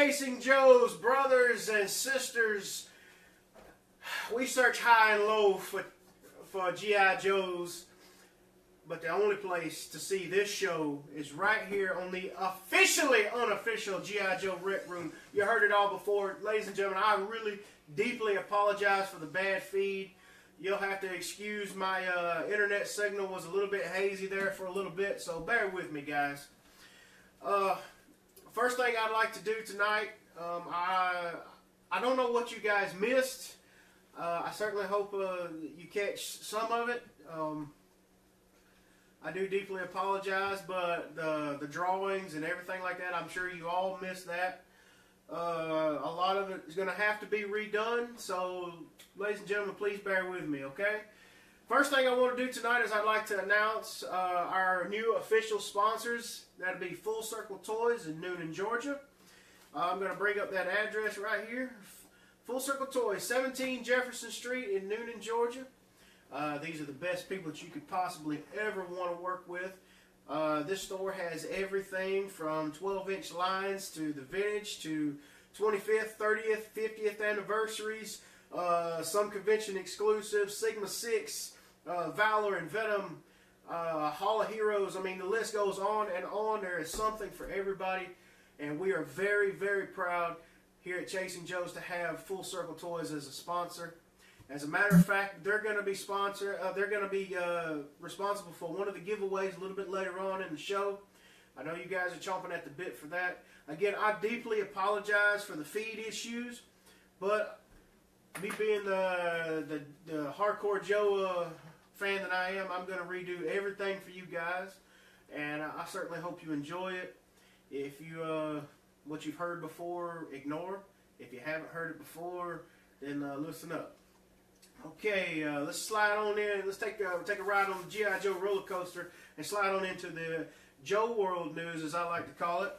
Chasing Joes, brothers and sisters, we search high and low for G.I. Joes, but the only place to see this show is right here on the officially unofficial G.I. Joe Rec Room. You heard it all before. Ladies and gentlemen, I really deeply apologize for the bad feed. You'll have to excuse my internet signal was a little bit hazy there for a little bit, so bear with me, guys. First thing I'd like to do tonight, I don't know what you guys missed. I certainly hope you catch some of it. I do deeply apologize, but the drawings and everything like that, I'm sure you all missed that. A lot of it is going to have to be redone, so ladies and gentlemen, please bear with me, okay? First thing I want to do tonight is I'd like to announce our new official sponsors. That'll be Full Circle Toys in Noonan, Georgia. I'm going to bring up that address right here. Full Circle Toys, 17 Jefferson Street in Noonan, Georgia. These are the best people that you could possibly ever want to work with. This store has everything from 12-inch lines to the vintage to 25th, 30th, 50th anniversaries, some convention exclusives, Sigma 6, Valor and Venom, Hall of Heroes. I mean, the list goes on and on. There is something for everybody, and we are very, very proud here at Chasing Joe's to have Full Circle Toys as a sponsor. As a matter of fact, they're going to be responsible for one of the giveaways a little bit later on in the show. I know you guys are chomping at the bit for that. Again, I deeply apologize for the feed issues, but me being the hardcore Joe fan that I am, I'm going to redo everything for you guys, and I certainly hope you enjoy it. If you what you've heard before, ignore. If you haven't heard it before, then listen up. Okay, let's slide on in. Let's take a ride on the G.I. Joe roller coaster and slide on into the Joe World news, as I like to call it.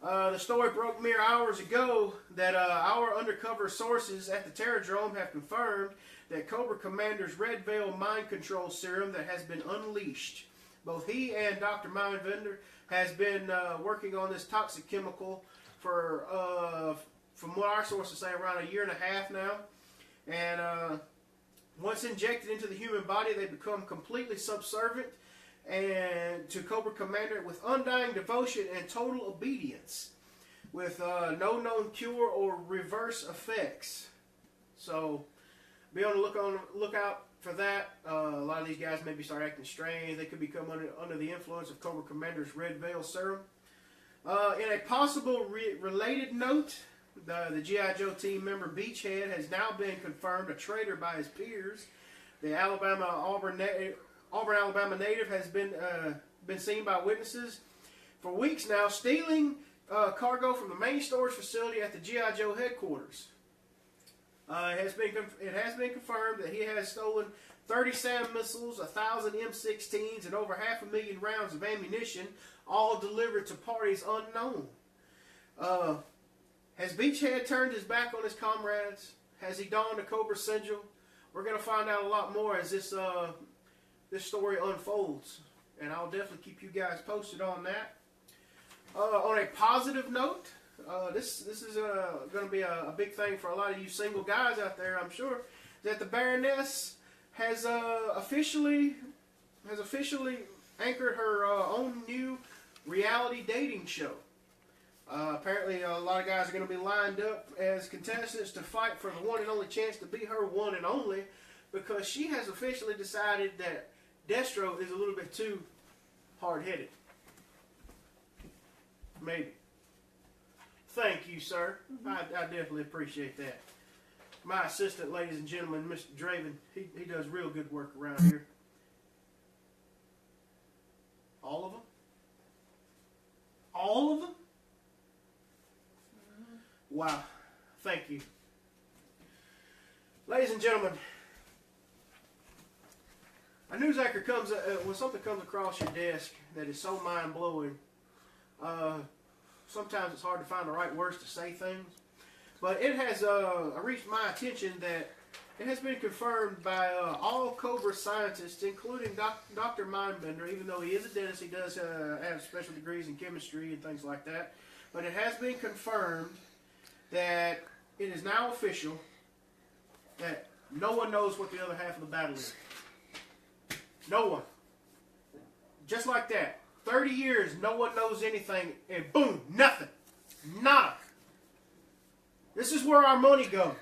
The story broke mere hours ago that our undercover sources at the Terradrome have confirmed that Cobra Commander's Red Veil mind control serum that has been unleashed. Both he and Dr. Mindbender has been working on this toxic chemical for, from what our sources say, around a year and a half now. And once injected into the human body, they become completely subservient and to Cobra Commander with undying devotion and total obedience, with no known cure or reverse effects. So be on the lookout for that. A lot of these guys maybe start acting strange. They could become under the influence of Cobra Commander's Red Veil serum. In a possible related note, the G.I. Joe team member Beachhead has now been confirmed a traitor by his peers. The Auburn, Alabama native has been seen by witnesses for weeks now stealing cargo from the main storage facility at the G.I. Joe headquarters. It has been confirmed that he has stolen 30 SAM missiles, 1,000 M16s, and over 500,000 rounds of ammunition, all delivered to parties unknown. Has Beachhead turned his back on his comrades? Has he donned a Cobra sigil? We're going to find out a lot more as this story unfolds, and I'll definitely keep you guys posted on that. On a positive note, this is going to be a big thing for a lot of you single guys out there, I'm sure, that the Baroness has officially anchored her own new reality dating show. Apparently, a lot of guys are going to be lined up as contestants to fight for the one and only chance to be her one and only, because she has officially decided that Destro is a little bit too hard-headed. Maybe. Thank you, sir. I definitely appreciate that. My assistant, ladies and gentlemen, Mr. Draven, he does real good work around here. All of them? All of them? Wow. Thank you. Ladies and gentlemen, a news anchor comes, when something comes across your desk that is so mind-blowing, sometimes it's hard to find the right words to say things. But it has reached my attention that it has been confirmed by all Cobra scientists, including Dr. Mindbender, even though he is a dentist, he does have special degrees in chemistry and things like that. But it has been confirmed that it is now official that no one knows what the other half of the battle is. No one. Just like that. 30 years, no one knows anything, and boom, nothing. Nada. This is where our money goes.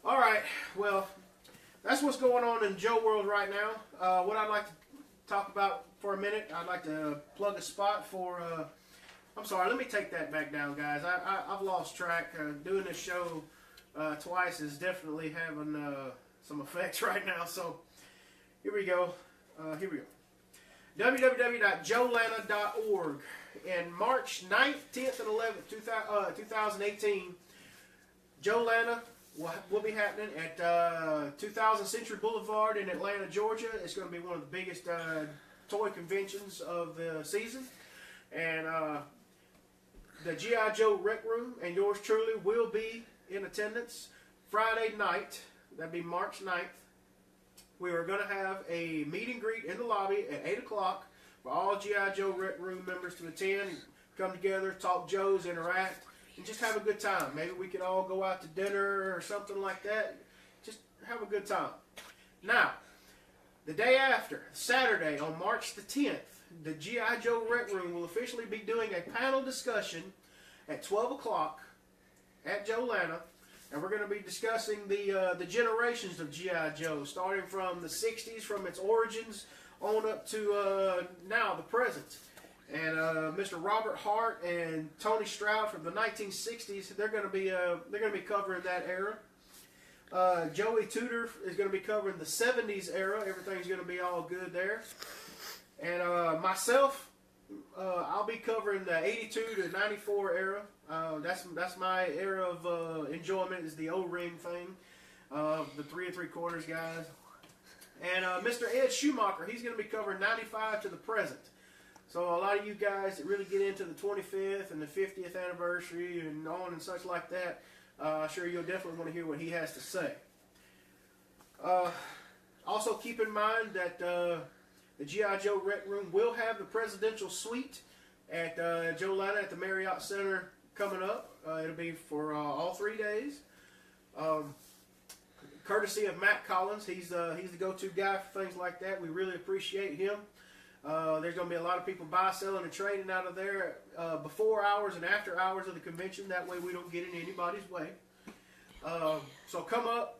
All right, well, that's what's going on in Joe world right now. What I'd like to talk about for a minute, I'd like to plug a spot for, I'm sorry, let me take that back down, guys. I've lost track. Doing this show twice is definitely having some effects right now, so here we go. www.joelana.org. And March 9th, 10th, and 11th, 2018, Joe Lana will be happening at 2000 Century Boulevard in Atlanta, Georgia. It's going to be one of the biggest toy conventions of the season. And the G.I. Joe Rec Room and yours truly will be in attendance Friday night. That'd be March 9th. We are going to have a meet and greet in the lobby at 8 o'clock for all G.I. Joe Rec Room members to attend, come together, talk Joes, interact, and just have a good time. Maybe we could all go out to dinner or something like that. Just have a good time. Now, the day after, Saturday on March the 10th, the G.I. Joe Rec Room will officially be doing a panel discussion at 12 o'clock at Joe Lana. And we're going to be discussing the generations of G.I. Joe, starting from the 60s, from its origins, on up to now, the present. And Mr. Robert Hart and Tony Stroud from the 1960s, they're going to be covering that era. Joey Tudor is going to be covering the 70s era. Everything's going to be all good there. And myself, I'll be covering the 82 to 94 era. That's my era of enjoyment, is the O-ring thing, the 3 3/4 guys. And Mr. Ed Schumacher, he's going to be covering 95 to the present. So a lot of you guys that really get into the 25th and the 50th anniversary and on and such like that, sure you'll definitely want to hear what he has to say. Also keep in mind that the G.I. Joe Rec Room will have the presidential suite at Joe Lana at the Marriott Center coming up. It'll be for all 3 days. Courtesy of Matt Collins. He's the go-to guy for things like that. We really appreciate him. There's going to be a lot of people buy, selling, and trading out of there before hours and after hours of the convention. That way we don't get in anybody's way. So come up.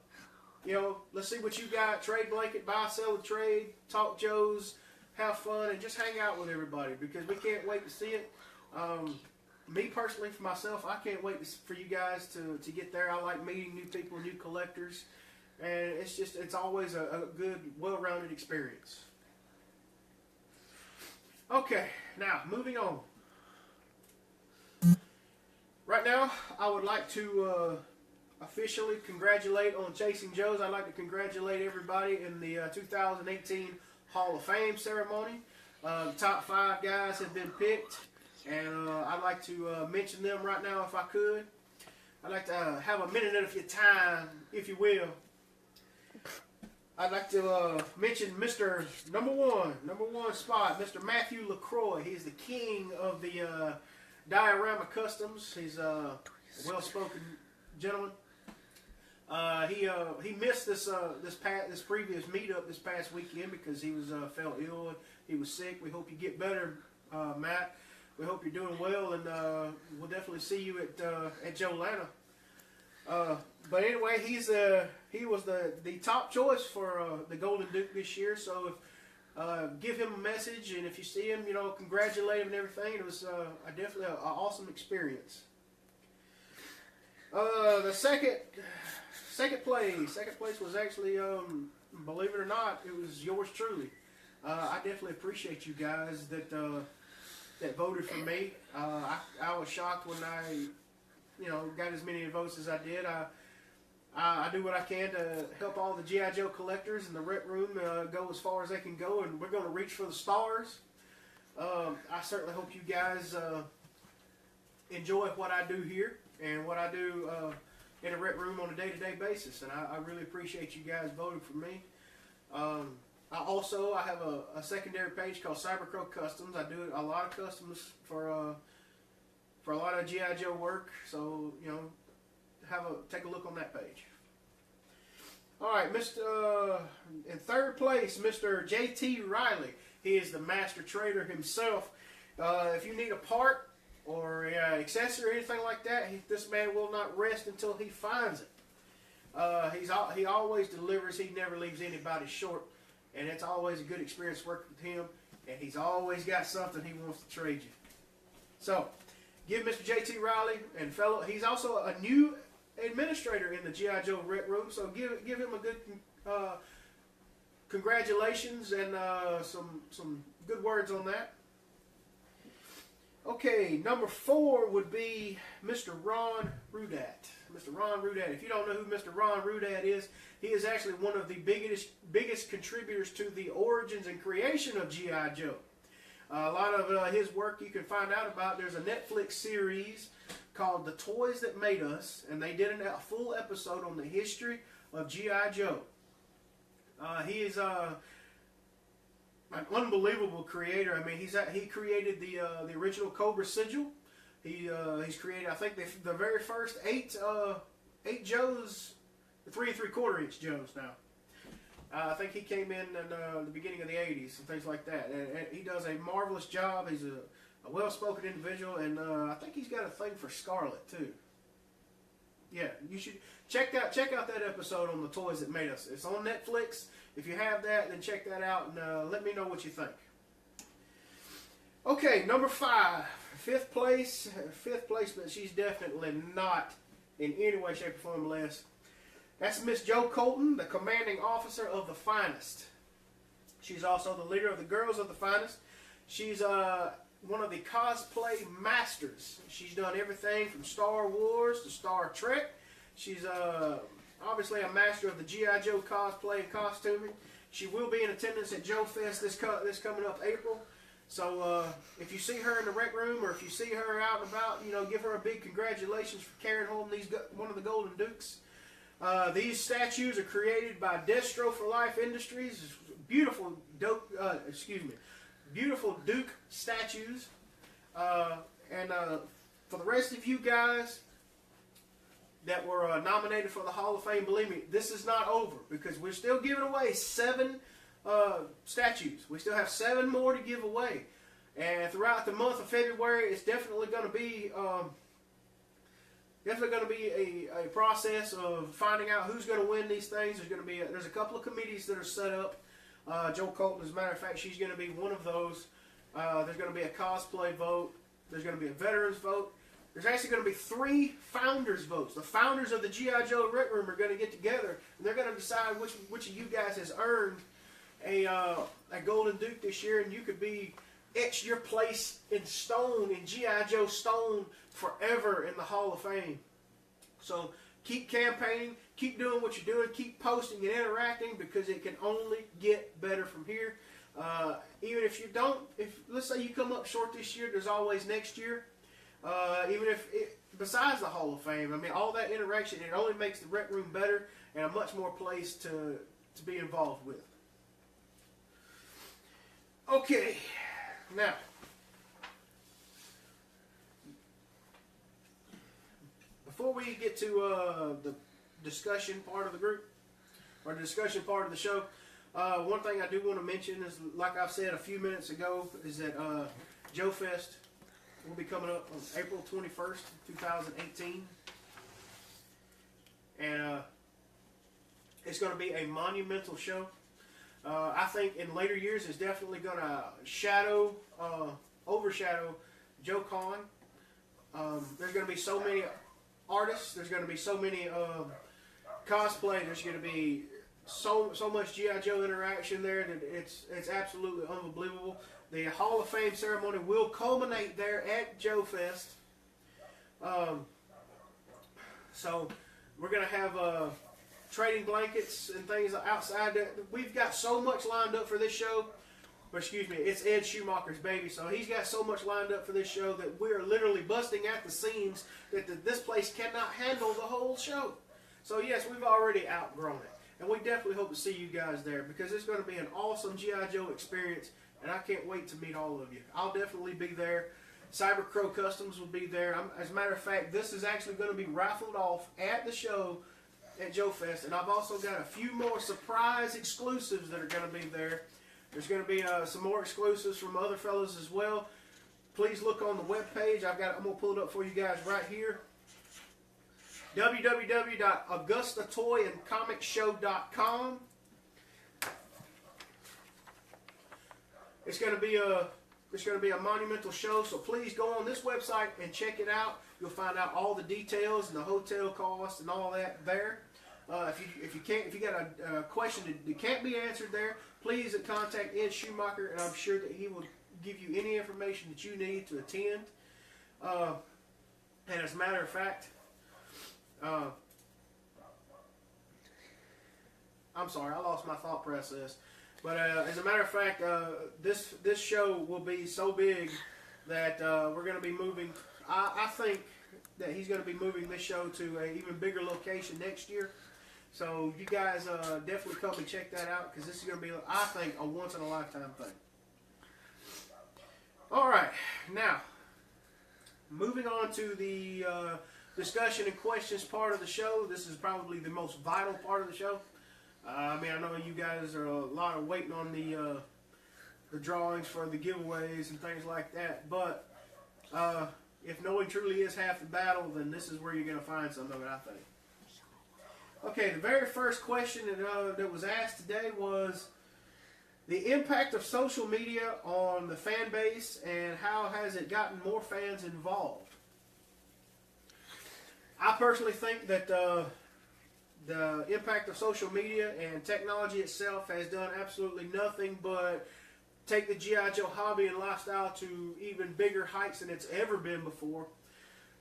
You know, let's see what you got. Trade blanket, buy, sell, and trade. Talk Joes. Have fun, and just hang out with everybody, because we can't wait to see it. Me personally, for myself, I can't wait for you guys to get there. I like meeting new people, new collectors, and it's always a good, well-rounded experience. Okay, now moving on. Right now, I would like to officially congratulate on Chasing Joes. I'd like to congratulate everybody in the 2018 Hall of Fame ceremony. The top 5 guys have been picked, and I'd like to mention them right now if I could. I'd like to have a minute of your time, if you will. I'd like to mention Mr. Number one spot, Mr. Matthew LaCroix. He's the king of the Diorama Customs. He's a well-spoken gentleman. He missed this previous meetup this past weekend because he was fell ill. He was sick. We hope you get better, Matt. We hope you're doing well, and we'll definitely see you at Joe Lana. But anyway, he was the top choice for the Golden Duke this year. So give him a message, and if you see him, congratulate him and everything. It was definitely an awesome experience. The second place was actually, believe it or not, it was yours truly. I definitely appreciate you guys that voted for me. I was shocked when I got as many votes as I did. I do what I can to help all the G.I. Joe collectors in the Rec Room go as far as they can go, and we're going to reach for the stars. I certainly hope you guys enjoy what I do here and what I do in the Rec Room on a day-to-day basis, and I really appreciate you guys voting for me. I have a secondary page called Cybercrow Customs. I do a lot of customs for a lot of G.I. Joe work. So take a look on that page. All right, in third place, Mr. J.T. Riley. He is the master trader himself. If you need a part or accessory or anything like that, this man will not rest until he finds it. He always delivers. He never leaves anybody short. And it's always a good experience working with him. And he's always got something he wants to trade you. So, give Mr. J.T. Riley and he's also a new administrator in the G.I. Joe Rec Room. So give him a good congratulations and some good words on that. Okay, number 4 would be Mr. Ron Rudat. Mr. Ron Rudat. If you don't know who Mr. Ron Rudat is, he is actually one of the biggest contributors to the origins and creation of G.I. Joe. A lot of his work you can find out about. There's a Netflix series called The Toys That Made Us, and they did a full episode on the history of G.I. Joe. He is an unbelievable creator. I mean, he created the original Cobra sigil. He's created, I think, the very first 8 Joes, the 3 3/4 inch Joes now. I think he came in the beginning of the 80s and things like that. And he does a marvelous job. He's a well-spoken individual, and I think he's got a thing for Scarlet too. Yeah, you should check out that episode on The Toys That Made Us. It's on Netflix. If you have that, then check that out and let me know what you think. Okay, number 5, fifth place, but she's definitely not in any way, shape, or form less. That's Miss Jo Colton, the commanding officer of the Finest. She's also the leader of the Girls of the Finest. She's one of the cosplay masters. She's done everything from Star Wars to Star Trek. She's obviously a master of the G.I. Joe cosplay and costuming. She will be in attendance at Joe Fest this coming up April. So if you see her in the rec room or if you see her out and about, give her a big congratulations for carrying home one of the Golden Dukes. These statues are created by Destro for Life Industries. Beautiful Duke statues. And for the rest of you guys that were nominated for the Hall of Fame, believe me, this is not over because we're still giving away 7 statues. We still have 7 more to give away. And throughout the month of February, it's definitely going to be a process of finding out who's going to win these things. There's a couple of committees that are set up. Jo Colton, as a matter of fact, she's going to be one of those. There's going to be a cosplay vote. There's going to be a veterans vote. There's actually going to be 3 founders votes. The founders of the G.I. Joe Rec Room are going to get together, and they're going to decide which of you guys has earned a Golden Duke this year, and you could be etched your place in stone, in G.I. Joe stone, forever in the Hall of Fame. So keep campaigning, keep doing what you're doing, keep posting and interacting because it can only get better from here. Even if you don't, let's say you come up short this year, there's always next year. Besides the Hall of Fame, I mean, all that interaction, it only makes the rec room better and a much more place to be involved with. Okay, now, before we get to the discussion part of the group, or the discussion part of the show, one thing I do want to mention is, like I've said a few minutes ago, is that Joe Fest will be coming up on April 21st, 2018. And it's going to be a monumental show. I think in later years it's definitely going to overshadow Joe Con. There's going to be so many artists. There's going to be so many cosplay. There's going to be so much G.I. Joe interaction there that it's absolutely unbelievable. The Hall of Fame ceremony will culminate there at Joe Fest. So we're going to have trading blankets and things outside. We've got so much lined up for this show. Or excuse me, it's Ed Schumacher's baby. So he's got so much lined up for this show that we're literally busting at the seams that this place cannot handle the whole show. So yes, we've already outgrown it. And we definitely hope to see you guys there, because it's going to be an awesome G.I. Joe experience, and I can't wait to meet all of you. I'll definitely be there. Cyber Crow Customs will be there. As a matter of fact, this is actually going to be raffled off at the show at Joe Fest, and I've also got a few more surprise exclusives that are going to be there. There's going to be some more exclusives from other fellas as well. Please look on the webpage. I'm going to pull it up for you guys right here. www.augustatoyandcomicshow.com. It's going to be a monumental show, so please go on this website and check it out. You'll find out all the details and the hotel costs and all that there. If you got a question that can't be answered there, please contact Ed Schumacher, and I'm sure that he will give you any information that you need to attend. And as a matter of fact, I'm sorry, I lost my thought process. But as a matter of fact, this show will be so big that we're going to be moving. I think that he's going to be moving this show to an even bigger location next year. So you guys definitely come and check that out, because this is going to be, I think, a once-in-a-lifetime thing. All right, now, moving on to the discussion and questions part of the show. This is probably the most vital part of the show. I mean, I know you guys are a lot of waiting on the drawings for the giveaways and things like that, but if knowing truly is half the battle, then this is where you're going to find some of it, I think. Okay, the very first question that was asked today was the impact of social media on the fan base, and how has it gotten more fans involved? I personally think that the impact of social media and technology itself has done absolutely nothing but take the G.I. Joe hobby and lifestyle to even bigger heights than it's ever been before.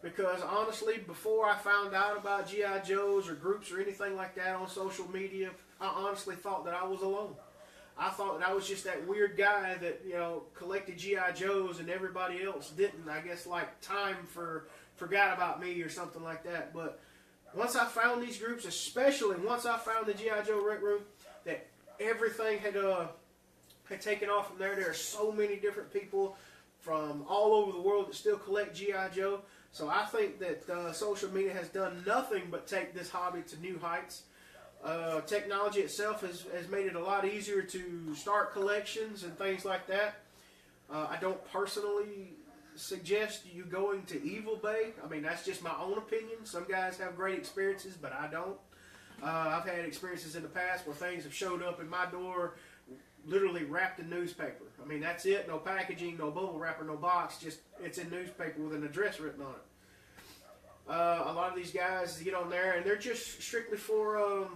Because honestly, before I found out about G.I. Joes or groups or anything like that on social media, I honestly thought that I was alone. I thought that I was just that weird guy that, collected G.I. Joes and everybody else didn't. I guess like time forgot about me or something like that. But once I found these groups, especially once I found the G.I. Joe Rec Room, that everything had taken off from there. There are so many different people from all over the world that still collect G.I. Joe. So I think that social media has done nothing but take this hobby to new heights. Technology itself has made it a lot easier to start collections and things like that. I don't personally suggest you going to Evil Bay. I mean, that's just my own opinion. Some guys have great experiences, but I don't. I've had experiences in the past where things have showed up in my door literally wrapped in newspaper. I mean, that's it. No packaging, no bubble wrapper, no box. Just it's in newspaper with an address written on it. A lot of these guys get on there and they're just strictly for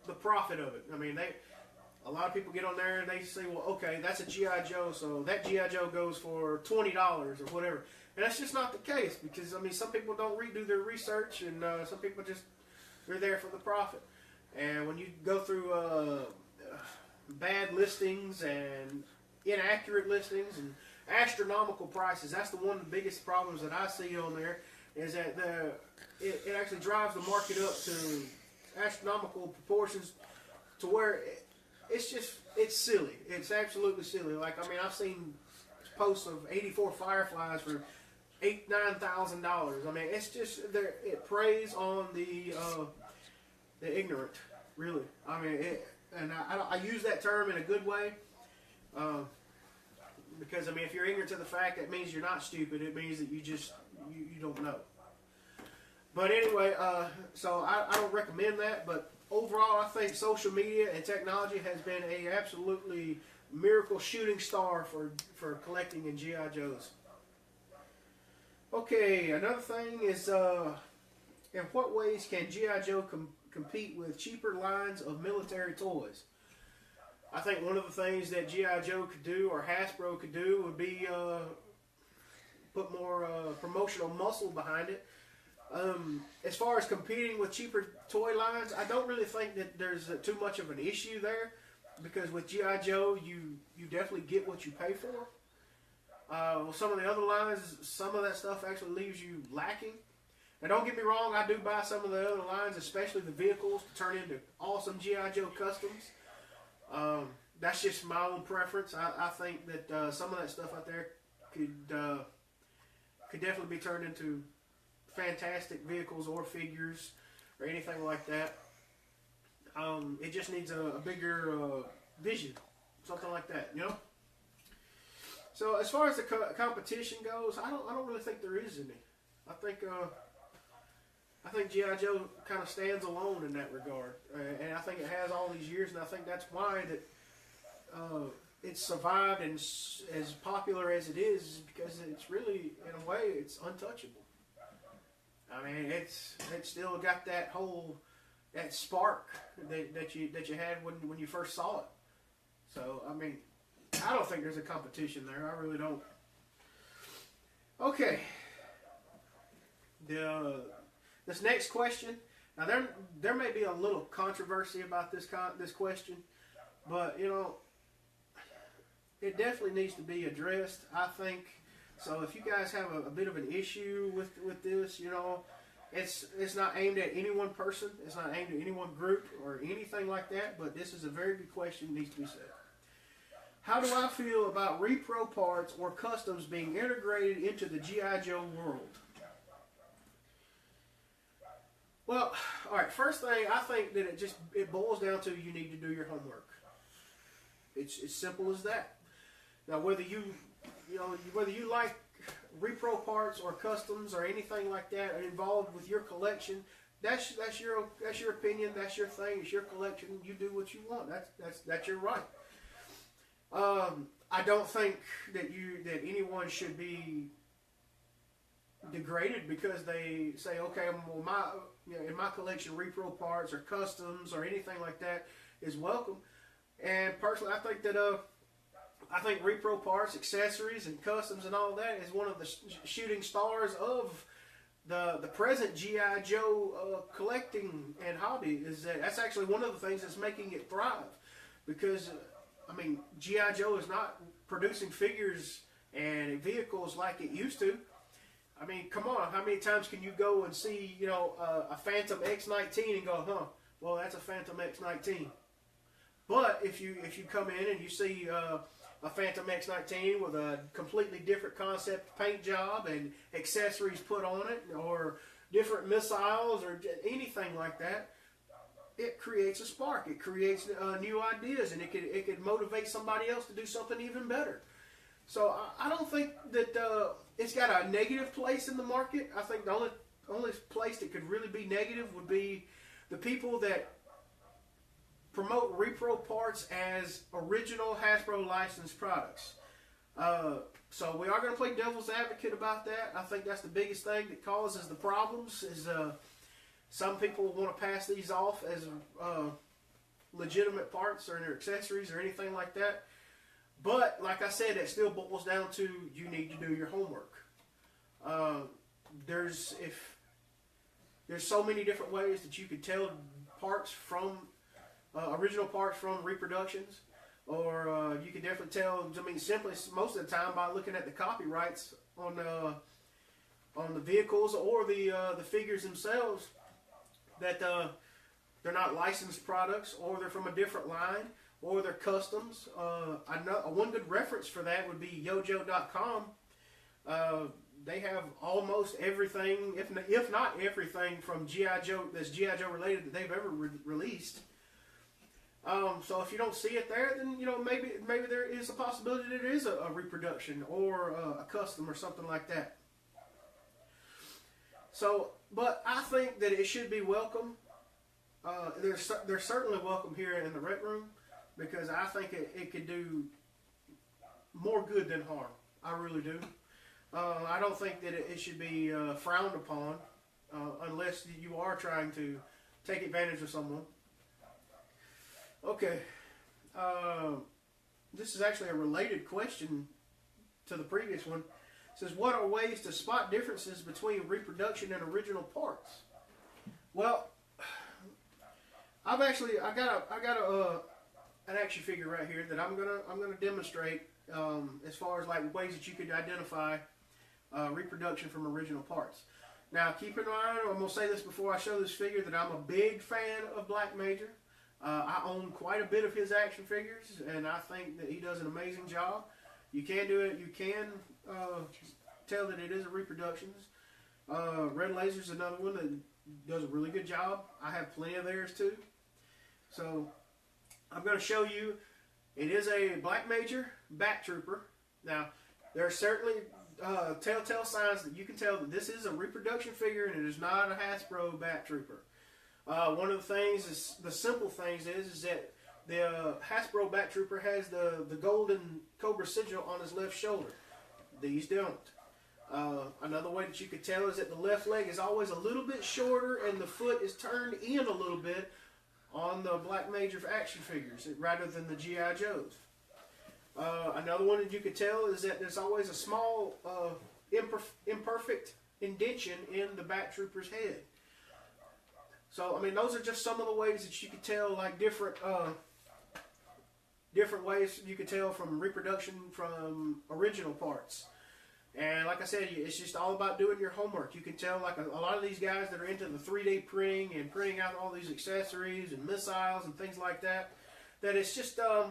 the profit of it. I mean, a lot of people get on there and they say, well, okay, that's a G.I. Joe, so that G.I. Joe goes for $20 or whatever. And that's just not the case, because, I mean, some people don't do their research, and some people just, they're there for the profit. And when you go through bad listings and inaccurate listings and astronomical prices, that's one of the biggest problems that I see on there, is that it actually drives the market up to astronomical proportions to where it's silly. It's absolutely silly. Like, I mean, I've seen posts of 84 Fireflies for $9,000. I mean, it's just, it preys on the ignorant, really. I mean, I use that term in a good way, because, I mean, if you're ignorant to the fact, that means you're not stupid. It means that you don't know. But anyway, so I don't recommend that, but overall, I think social media and technology has been a absolutely miracle shooting star for collecting in G.I. Joes. Okay, another thing is, in what ways can G.I. Joe compete with cheaper lines of military toys? I think one of the things that G.I. Joe could do, or Hasbro could do, would be put more promotional muscle behind it. As far as competing with cheaper toy lines, I don't really think that there's too much of an issue there, because with G.I. Joe, you definitely get what you pay for. Well, some of the other lines, some of that stuff actually leaves you lacking. Now, don't get me wrong, I do buy some of the other lines, especially the vehicles, to turn into awesome G.I. Joe customs. That's just my own preference. I think that some of that stuff out there could definitely be turned into fantastic vehicles or figures or anything like that. It just needs a bigger vision, something like that, you know. So as far as the competition goes, I don't really think there is any. I think G.I. Joe kind of stands alone in that regard, and I think it has all these years, and I think that's why that it's survived and as popular as it is, because it's really, in a way, it's untouchable. I mean, it's still got that spark that you had when you first saw it. So I mean, I don't think there's a competition there. I really don't. Okay. This next question. Now there may be a little controversy about this question, but you know, it definitely needs to be addressed, I think. So if you guys have a bit of an issue with this, you know, it's not aimed at any one person. It's not aimed at any one group or anything like that. But this is a very good question that needs to be said. How do I feel about repro parts or customs being integrated into the G.I. Joe world? Well, all right. First thing, I think that it boils down to you need to do your homework. It's as simple as that. Now, whether you like repro parts or customs or anything like that are involved with your collection, that's your opinion. That's your thing. It's your collection. You do what you want. That's your right. I don't think that anyone should be degraded because they say, okay, well, in my collection, repro parts or customs or anything like that is welcome. And personally, I think repro parts, accessories, and customs and all that is one of the shooting stars of the present G.I. Joe collecting and hobby. That's actually one of the things that's making it thrive, because I mean, G.I. Joe is not producing figures and vehicles like it used to. I mean, come on, how many times can you go and see, you know, a Phantom X-19 and go, well, that's a Phantom X-19. But if you come in and you see a Phantom X-19 with a completely different concept paint job and accessories put on it, or different missiles or anything like that, it creates a spark. It creates new ideas, and it could motivate somebody else to do something even better. So I don't think that it's got a negative place in the market. I think the only place that could really be negative would be the people that promote repro parts as original Hasbro licensed products. So we are going to play devil's advocate about that. I think that's the biggest thing that causes the problems. Is some people want to pass these off as legitimate parts or their accessories or anything like that. But like I said, it still boils down to you need to do your homework. There's so many different ways that you could tell parts from original parts from reproductions, or you can definitely tell. I mean, simply most of the time by looking at the copyrights on the vehicles or the figures themselves, that they're not licensed products, or they're from a different line, or they're customs. I know one good reference for that would be yojo.com. They have almost everything, if not everything, from G.I. Joe that's G.I. Joe related that they've ever released. So if you don't see it there, then you know maybe there is a possibility that it is a reproduction or a custom or something like that. So, but I think that it should be welcome. They're certainly welcome here in the Rec Room, because I think it could do more good than harm. I really do. I don't think that it should be frowned upon unless you are trying to take advantage of someone. Okay. This is actually a related question to the previous one. It says, what are ways to spot differences between reproduction and original parts? Well, I got an action figure right here that I'm gonna demonstrate as far as like ways that you could identify reproduction from original parts. Now, keep in mind, I'm going to say this before I show this figure, that I'm a big fan of Black Major. I own quite a bit of his action figures, and I think that he does an amazing job. You can do it. You can tell that it is a reproduction. Red Laser's another one that does a really good job. I have plenty of theirs too. So I'm going to show you. It is a Black Major Bat Trooper. Now, there are certainly telltale signs that you can tell that this is a reproduction figure and it is not a Hasbro Bat Trooper. One of the things, is the simple things is that the Hasbro Bat Trooper has the golden Cobra sigil on his left shoulder. These don't. Another way that you could tell is that the left leg is always a little bit shorter and the foot is turned in a little bit on the Black Major action figures rather than the G.I. Joes. Another one that you could tell is that there's always a small imperfect indentation in the Bat Trooper's head. So, I mean, those are just some of the ways that you could tell, like different ways you could tell from reproduction from original parts. And like I said, it's just all about doing your homework. You can tell, like a lot of these guys that are into the 3D printing and printing out all these accessories and missiles and things like that, that it's just a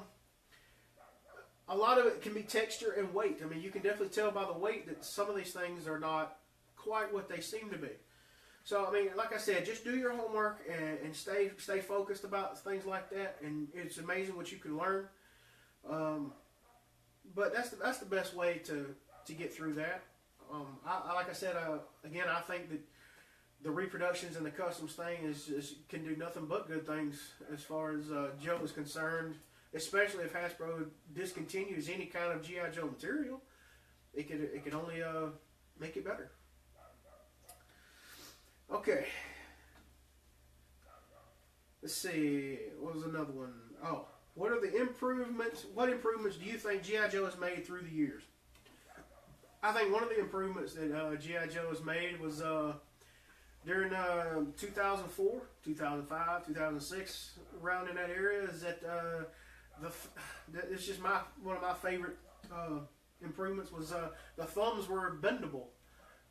lot of it can be texture and weight. I mean, you can definitely tell by the weight that some of these things are not quite what they seem to be. So, I mean, like I said, just do your homework and stay focused about things like that, and it's amazing what you can learn. But that's the best way to get through that. Like I said, again, I think that the reproductions and the customs thing can do nothing but good things as far as Joe is concerned, especially if Hasbro discontinues any kind of G.I. Joe material. It could only make it better. Okay. Let's see. What was another one? Oh, what are the improvements? What improvements do you think G.I. Joe has made through the years? I think one of the improvements that G.I. Joe has made was during 2004, 2005, 2006, around in that area. Is that it's just one of my favorite improvements was the thumbs were bendable.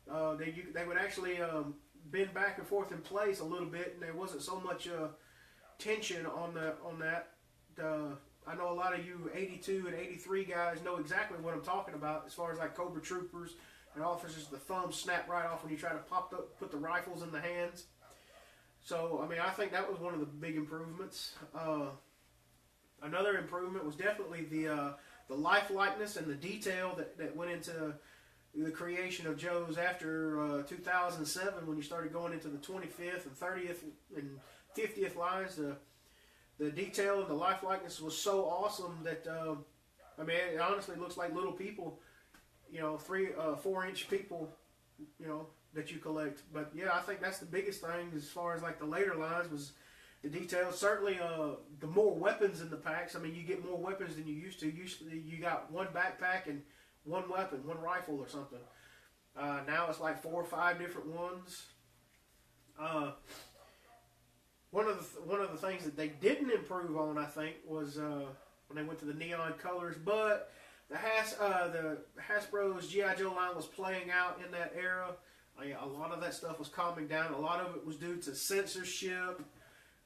They would actually bend back and forth in place a little bit, and there wasn't so much tension on that. I know a lot of you 82 and 83 guys know exactly what I'm talking about as far as like Cobra Troopers and officers. The thumbs snap right off when you try to put the rifles in the hands. So, I mean, I think that was one of the big improvements. Another improvement was definitely the lifelikeliness and the detail that went into the creation of Joe's after 2007, when you started going into the 25th and 30th and 50th lines. The detail and the lifelikeness was so awesome that I mean, it honestly looks like little people, 4-inch people, that you collect. But yeah, I think that's the biggest thing as far as like the later lines was the details. Certainly, the more weapons in the packs. I mean, you get more weapons than you used to. Usually, you got one backpack and one weapon, one rifle or something. Now it's like 4 or 5 different ones. One of the things that they didn't improve on, I think, was when they went to the neon colors. But the Hasbro's G.I. Joe line was playing out in that era. A lot of that stuff was calming down. A lot of it was due to censorship,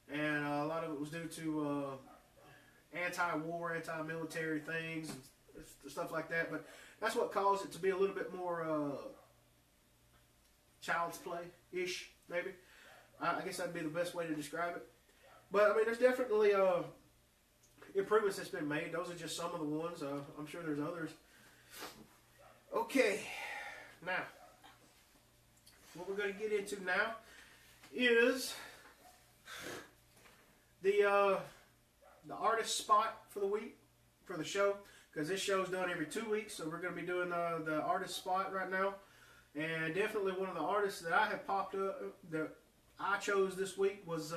and a lot of it was due to anti-war, anti-military things, and stuff like that. But that's what caused it to be a little bit more child's play-ish, maybe. I guess that'd be the best way to describe it. But, I mean, there's definitely improvements that's been made. Those are just some of the ones. I'm sure there's others. Okay. Now, what we're going to get into now is the artist spot for the week, for the show. Because this show's done every 2 weeks, so we're going to be doing the artist spot right now. And definitely one of the artists that I have popped up, that I chose this week was,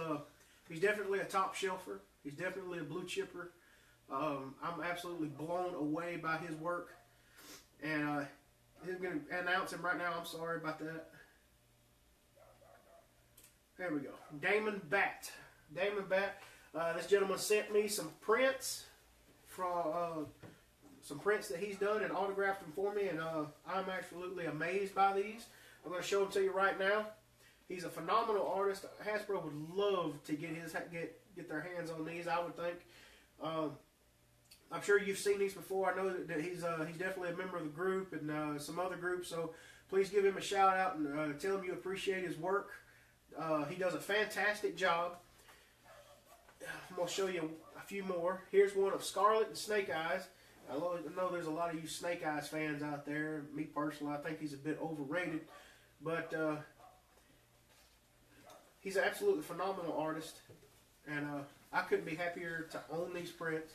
he's definitely a top shelfer. He's definitely a blue chipper. I'm absolutely blown away by his work. And I'm going to announce him right now. I'm sorry about that. There we go. Damon Bat. Damon Bat. This gentleman sent me some prints from some prints that he's done and autographed them for me, and I'm absolutely amazed by these. I'm going to show him to you right now. He's a phenomenal artist. Hasbro would love to get their hands on these, I would think. I'm sure you've seen these before. I know that he's definitely a member of the group and some other groups. So please give him a shout out and tell him you appreciate his work. He does a fantastic job. I'm going to show you a few more. Here's one of Scarlet and Snake Eyes. I know there's a lot of you Snake Eyes fans out there. Me personally, I think he's a bit overrated. But he's an absolutely phenomenal artist. And I couldn't be happier to own these prints.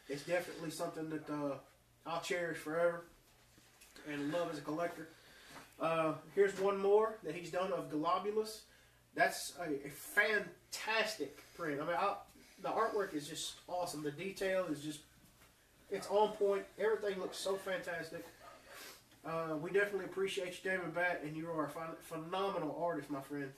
It's definitely something that I'll cherish forever and love as a collector. Here's one more that he's done of Globulus. That's a fantastic print. I mean, the artwork is just awesome. The detail is just, it's on point. Everything looks so fantastic. We definitely appreciate you, Damon Batt, and you are a phenomenal artist, my friend.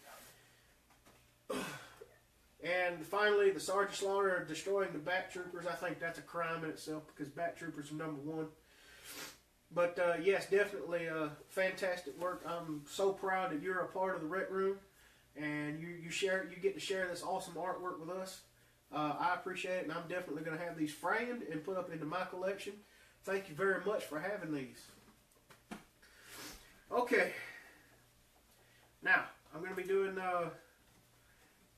And finally, the Sergeant Slaughter destroying the Bat Troopers. I think that's a crime in itself because Bat Troopers are #1. But yes, definitely fantastic work. I'm so proud that you're a part of the Rec Room, and you get to share this awesome artwork with us. I appreciate it, and I'm definitely going to have these framed and put up into my collection. Thank you very much for having these. Okay, now I'm going to be doing.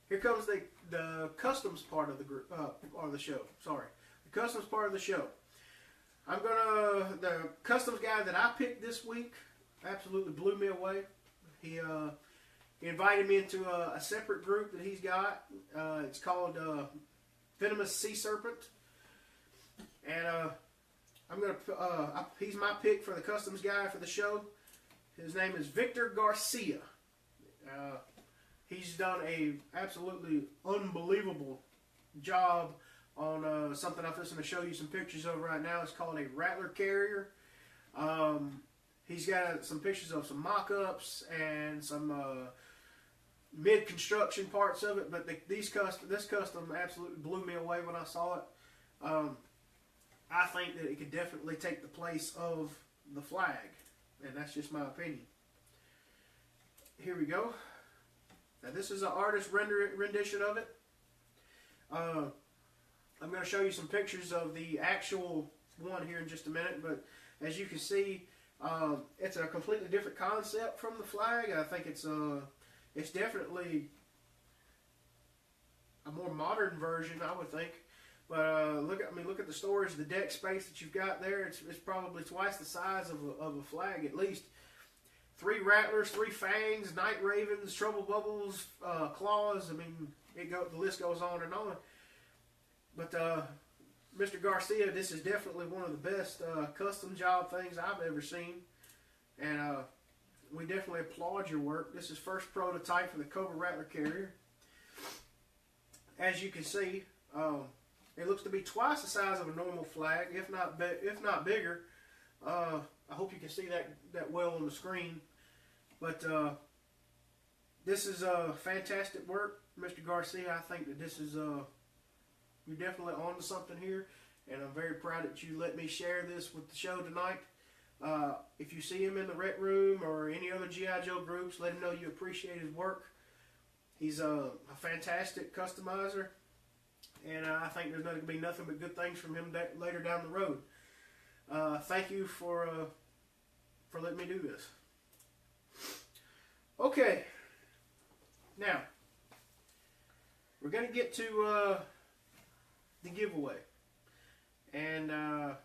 Here comes the customs part of the group or the show. Sorry, the customs part of the show. The customs guy that I picked this week absolutely blew me away. He invited me into a separate group that he's got. It's called Venomous Sea Serpent, and he's my pick for the customs guy for the show. His name is Victor Garcia. He's done a absolutely unbelievable job on something I'm just going to show you some pictures of right now. It's called a Rattler Carrier. He's got some pictures of some mock-ups and some mid-construction parts of it, but this custom absolutely blew me away when I saw it. I think that it could definitely take the place of the flag, and that's just my opinion. Here we go. Now this is an artist rendition of it. I'm going to show you some pictures of the actual one here in just a minute, but as you can see, it's a completely different concept from the flag. I think it's definitely a more modern version, I would think. But look at the storage, the deck space that you've got there. It's probably twice the size of a flag at least. 3 rattlers, 3 fangs, night ravens, trouble bubbles, claws. I mean, the list goes on and on. But Mr. Garcia, this is definitely one of the best custom job things I've ever seen, and we definitely applaud your work. This is first prototype for the Cobra Rattler Carrier. As you can see, it looks to be twice the size of a normal flag, if not bigger. I hope you can see that well on the screen. But this is fantastic work, Mr. Garcia. I think that this is you're definitely on to something here, and I'm very proud that you let me share this with the show tonight. If you see him in the Rec Room or any other G.I. Joe groups, let him know you appreciate his work. He's a fantastic customizer, and I think there's going to be nothing but good things from him later down the road. Thank you for letting me do this. Okay, now we're going to get to the giveaway, and I'm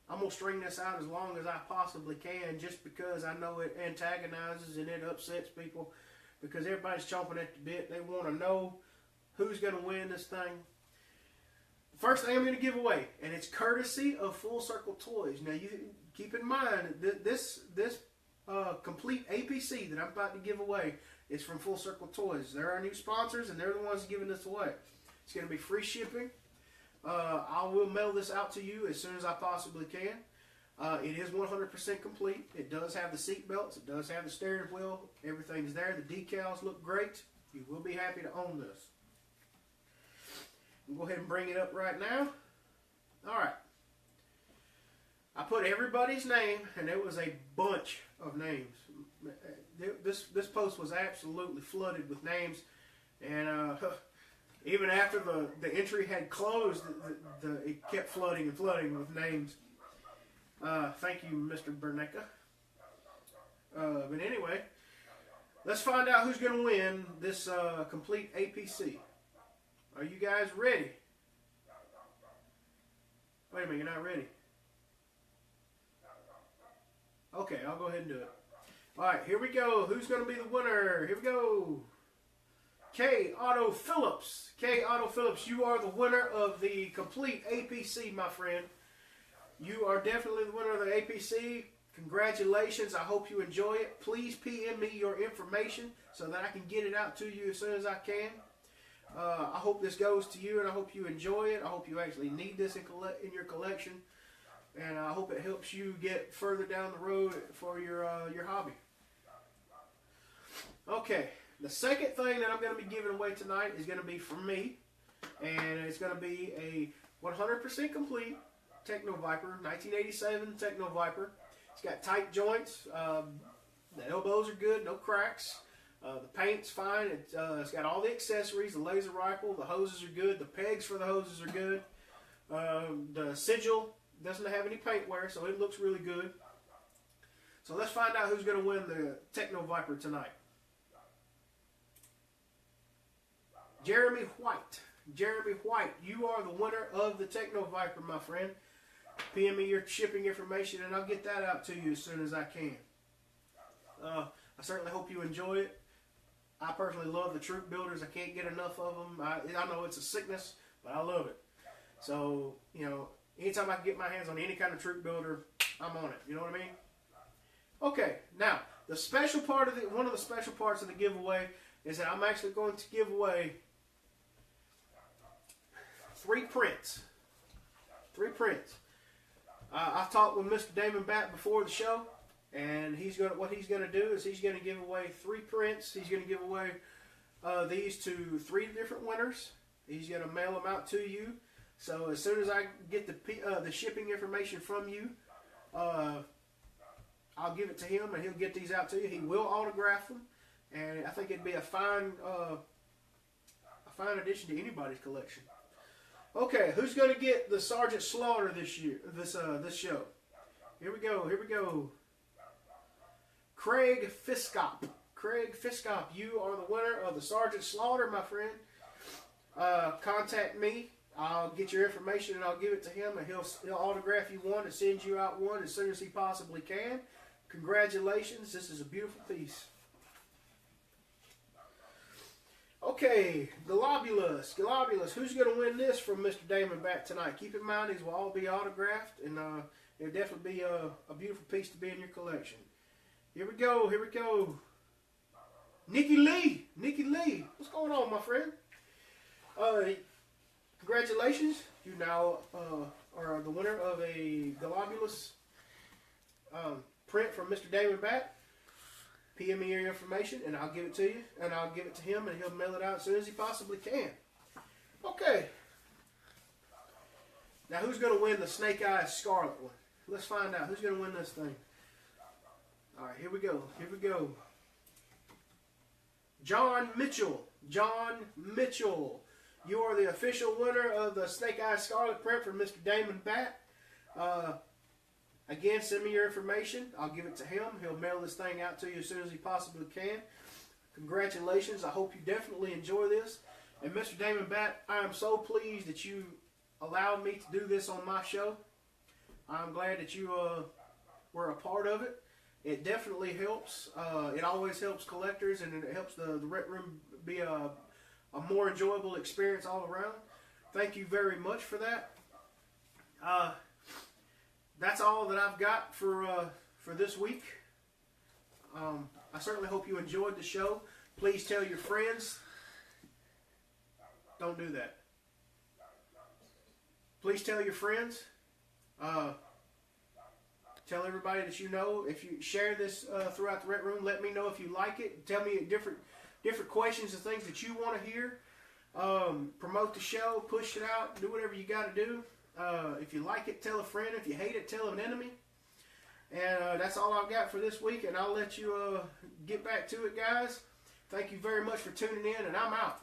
going to string this out as long as I possibly can, just because I know it antagonizes and it upsets people, because everybody's chomping at the bit. They want to know who's going to win this thing. First thing I'm going to give away, and it's courtesy of Full Circle Toys. Now, you keep in mind that this complete APC that I'm about to give away is from Full Circle Toys. They're our new sponsors, and they're the ones giving this away. It's going to be free shipping. I will mail this out to you as soon as I possibly can. It is 100% complete. It does have the seat belts. It does have the steering wheel. Everything's there. The decals look great. You will be happy to own this. We'll go ahead and bring it up right now. Alright. I put everybody's name, and it was a bunch of names. this post was absolutely flooded with names, and even after the entry had closed, it kept flooding and flooding with names. Thank you, Mr. Bernecka. But anyway, let's find out who's going to win this complete APC. Are you guys ready? Wait a minute, you're not ready. Okay, I'll go ahead and do it. Alright, here we go. Who's going to be the winner? Here we go. K. Otto Phillips. K. Otto Phillips, you are the winner of the complete APC, my friend. You are definitely the winner of the APC. Congratulations. I hope you enjoy it. Please PM me your information so that I can get it out to you as soon as I can. I hope this goes to you, and I hope you enjoy it. I hope you actually need this in your collection, and I hope it helps you get further down the road for your hobby. Okay, the second thing that I'm going to be giving away tonight is going to be from me, and it's going to be a 100% complete Techno Viper, 1987 Techno Viper. It's got tight joints. The elbows are good, no cracks. The paint's fine. It's got all the accessories, the laser rifle, the hoses are good, the pegs for the hoses are good. The sigil doesn't have any paint wear, so it looks really good. So let's find out who's going to win the Techno Viper tonight. Jeremy White. Jeremy White, you are the winner of the Techno Viper, my friend. PM me your shipping information, and I'll get that out to you as soon as I can. I certainly hope you enjoy it. I personally love the troop builders. I can't get enough of them. I know it's a sickness, but I love it. So, you know, anytime I can get my hands on any kind of troop builder, I'm on it. You know what I mean? Okay, now, the special part of one of the special parts of the giveaway is that I'm actually going to give away 3 prints. 3 prints. I've talked with Mr. Damon Batt before the show, and what he's going to do is he's going to give away 3 prints. He's going to give away these to 3 different winners. He's going to mail them out to you. So as soon as I get the shipping information from you, I'll give it to him, and he'll get these out to you. He will autograph them, and I think it'd be a fine addition to anybody's collection. Okay, who's going to get the Sergeant Slaughter this year? This show. Here we go. Here we go. Craig Fiskop. Craig Fiskop, you are the winner of the Sergeant Slaughter, my friend. Contact me. I'll get your information and I'll give it to him, and he'll autograph you one and send you out one as soon as he possibly can. Congratulations. This is a beautiful piece. Okay, Globulus. Globulus, who's going to win this from Mr. Damon Batt tonight? Keep in mind these will all be autographed, and it'll definitely be a beautiful piece to be in your collection. Here we go, here we go. Nikki Lee. Nikki Lee. What's going on, my friend? Congratulations. You now are the winner of a Globulus print from Mr. Damon Batt. PM me your information, and I'll give it to you, and I'll give it to him, and he'll mail it out as soon as he possibly can. Okay. Now, who's going to win the Snake Eyes Scarlet one? Let's find out. Who's going to win this thing? All right, here we go. Here we go. John Mitchell. John Mitchell. You are the official winner of the Snake Eyes Scarlet print from Mr. Damon Batt. Again, send me your information. I'll give it to him. He'll mail this thing out to you as soon as he possibly can. Congratulations. I hope you definitely enjoy this. And Mr. Damon Batt, I am so pleased that you allowed me to do this on my show. I'm glad that you were a part of it. It definitely helps. It always helps collectors, and it helps the Rec Room be a more enjoyable experience all around. Thank you very much for that. That's all that I've got for this week. I certainly hope you enjoyed the show. Please tell your friends. Don't do that. Please tell your friends. Tell everybody that you know. If you share this throughout the Rec Room, let me know if you like it. Tell me different questions and things that you want to hear. Promote the show. Push it out. Do whatever you got to do. If you like it, tell a friend. If you hate it, tell an enemy. And that's all I've got for this week, and I'll let you get back to it, guys. Thank you very much for tuning in, and I'm out.